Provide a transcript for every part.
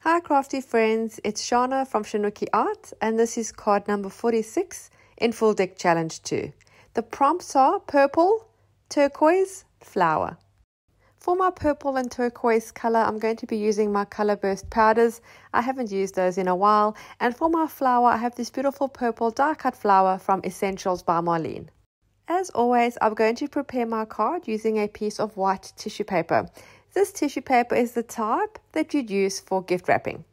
Hi crafty friends, it's Shana from ShanoukiArt and this is card number 46 in Full Deck Challenge 2. The prompts are purple, turquoise, flower. For my purple and turquoise color, I'm going to be using my color burst powders. I haven't used those in a while. And for my flower, I have this beautiful purple die cut flower from Essentials by Marlene. As always, I'm going to prepare my card using a piece of white tissue paper. This tissue paper is the type that you'd use for gift wrapping.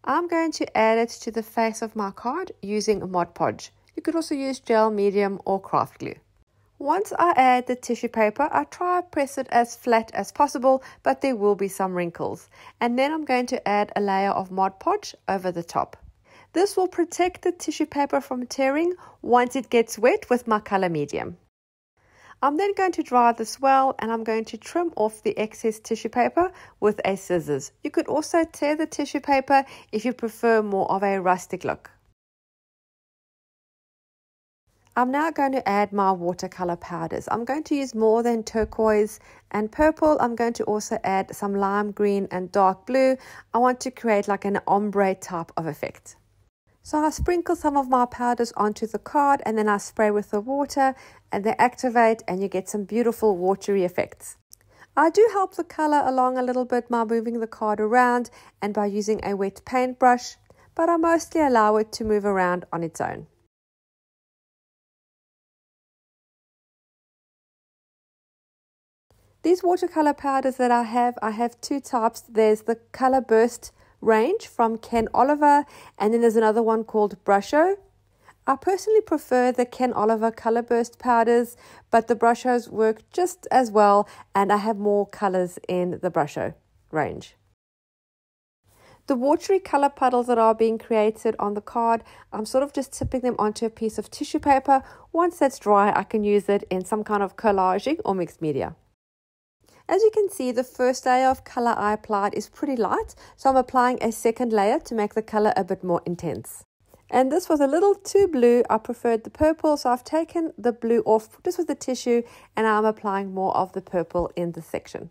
I'm going to add it to the face of my card using Mod Podge. You could also use gel, medium or craft glue. Once I add the tissue paper, I try to press it as flat as possible, but there will be some wrinkles. And then I'm going to add a layer of Mod Podge over the top. This will protect the tissue paper from tearing once it gets wet with my color medium. I'm then going to dry this well and I'm going to trim off the excess tissue paper with a scissors. You could also tear the tissue paper if you prefer more of a rustic look. I'm now going to add my watercolor powders. I'm going to use more than turquoise and purple. I'm going to also add some lime green and dark blue. I want to create like an ombre type of effect. So I sprinkle some of my powders onto the card and then I spray with the water and they activate and you get some beautiful watery effects. I do help the color along a little bit by moving the card around and by using a wet paintbrush, but I mostly allow it to move around on its own. These watercolor powders that I have two types. There's the Color Burst range from Ken Oliver and then there's another one called Brusho. I personally prefer the Ken Oliver Color Burst powders, but the Brushos work just as well and I have more colors in the Brusho range. The watery color puddles that are being created on the card, I'm sort of just tipping them onto a piece of tissue paper. Once that's dry, I can use it in some kind of collaging or mixed media. As you can see, the first layer of color I applied is pretty light, so I'm applying a second layer to make the color a bit more intense. And this was a little too blue. I preferred the purple, so I've taken the blue off just with the tissue and I'm applying more of the purple in this section.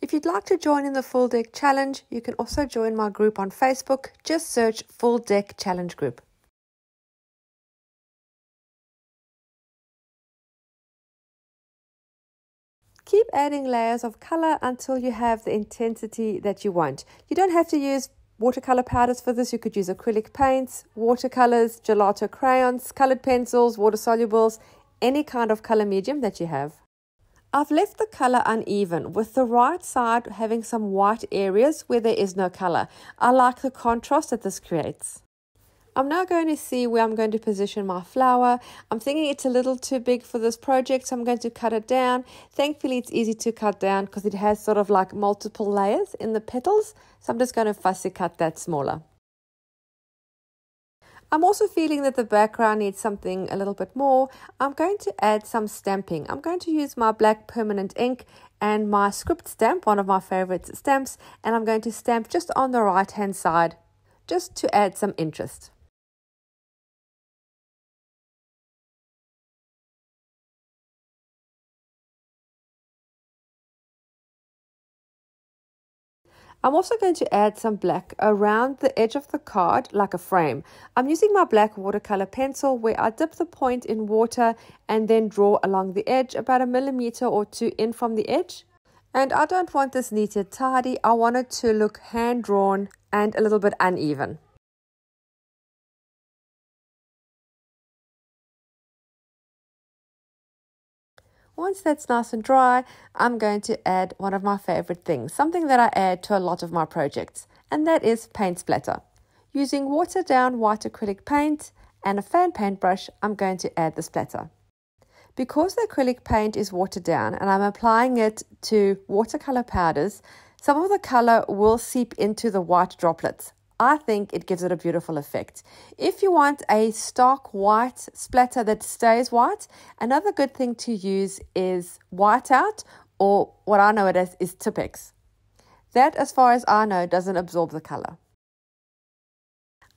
If you'd like to join in the Full Deck Challenge, you can also join my group on Facebook. Just search Full Deck Challenge Group. Keep adding layers of color until you have the intensity that you want. You don't have to use watercolor powders for this. You could use acrylic paints, watercolors, gelato crayons, colored pencils, water solubles, any kind of color medium that you have. I've left the color uneven with the right side having some white areas where there is no color. I like the contrast that this creates. I'm now going to see where I'm going to position my flower. I'm thinking it's a little too big for this project, so I'm going to cut it down. Thankfully, it's easy to cut down because it has sort of like multiple layers in the petals. So I'm just going to fussy cut that smaller. I'm also feeling that the background needs something a little bit more. I'm going to add some stamping. I'm going to use my black permanent ink and my script stamp, one of my favorite stamps, and I'm going to stamp just on the right hand side just to add some interest. I'm also going to add some black around the edge of the card like a frame. I'm using my black watercolor pencil where I dip the point in water and then draw along the edge about 1 millimeter or 2 in from the edge. And I don't want this neated tidy. I want it to look hand-drawn and a little bit uneven. Once that's nice and dry, I'm going to add one of my favorite things, something that I add to a lot of my projects, and that is paint splatter. Using watered down white acrylic paint and a fan paintbrush, I'm going to add the splatter. Because the acrylic paint is watered down and I'm applying it to watercolor powders, some of the color will seep into the white droplets. I think it gives it a beautiful effect. If you want a stark white splatter that stays white, another good thing to use is whiteout, or what I know it as is Tipex. That, as far as I know, doesn't absorb the color.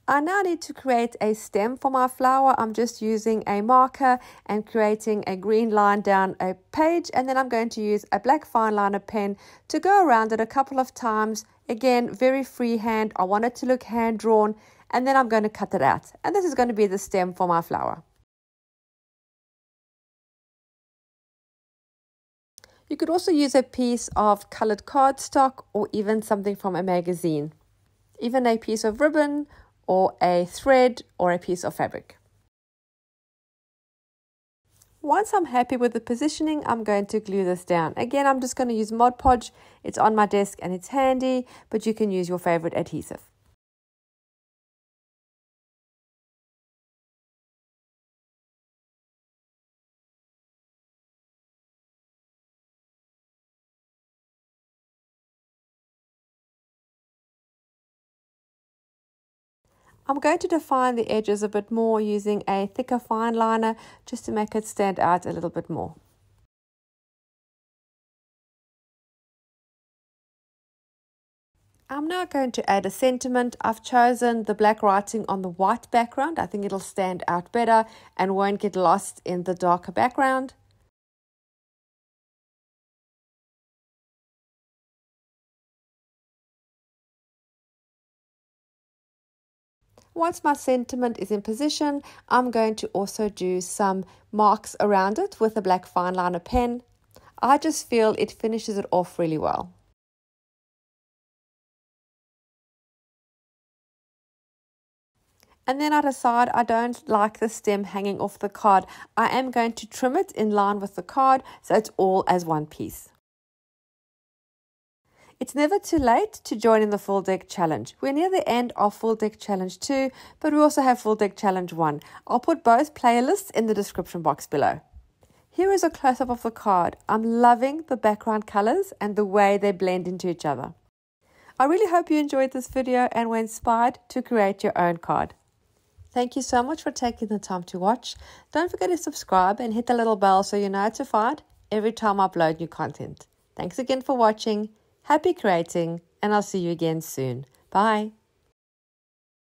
I now need to create a stem for my flower. I'm just using a marker and creating a green line down a page, and then I'm going to use a black fine liner pen to go around it a couple of times, Again, very freehand. I want it to look hand-drawn, and then I'm going to cut it out. And this is going to be the stem for my flower. You could also use a piece of colored cardstock or even something from a magazine. Even a piece of ribbon or a thread or a piece of fabric. Once I'm happy with the positioning, I'm going to glue this down. Again, I'm just going to use Mod Podge. It's on my desk and it's handy, but you can use your favorite adhesive. I'm going to define the edges a bit more using a thicker fine liner just to make it stand out a little bit more. I'm now going to add a sentiment. I've chosen the black writing on the white background. I think it'll stand out better and won't get lost in the darker background. Once my sentiment is in position, I'm going to also do some marks around it with a black fine liner pen. I just feel it finishes it off really well. And then I decide I don't like the stem hanging off the card. I am going to trim it in line with the card so it's all as one piece. It's never too late to join in the Full Deck Challenge. We're near the end of Full Deck Challenge 2, but we also have Full Deck Challenge 1. I'll put both playlists in the description box below. Here is a close-up of the card. I'm loving the background colors and the way they blend into each other. I really hope you enjoyed this video and were inspired to create your own card. Thank you so much for taking the time to watch. Don't forget to subscribe and hit the little bell so you're notified every time I upload new content. Thanks again for watching. Happy creating, and I'll see you again soon. Bye.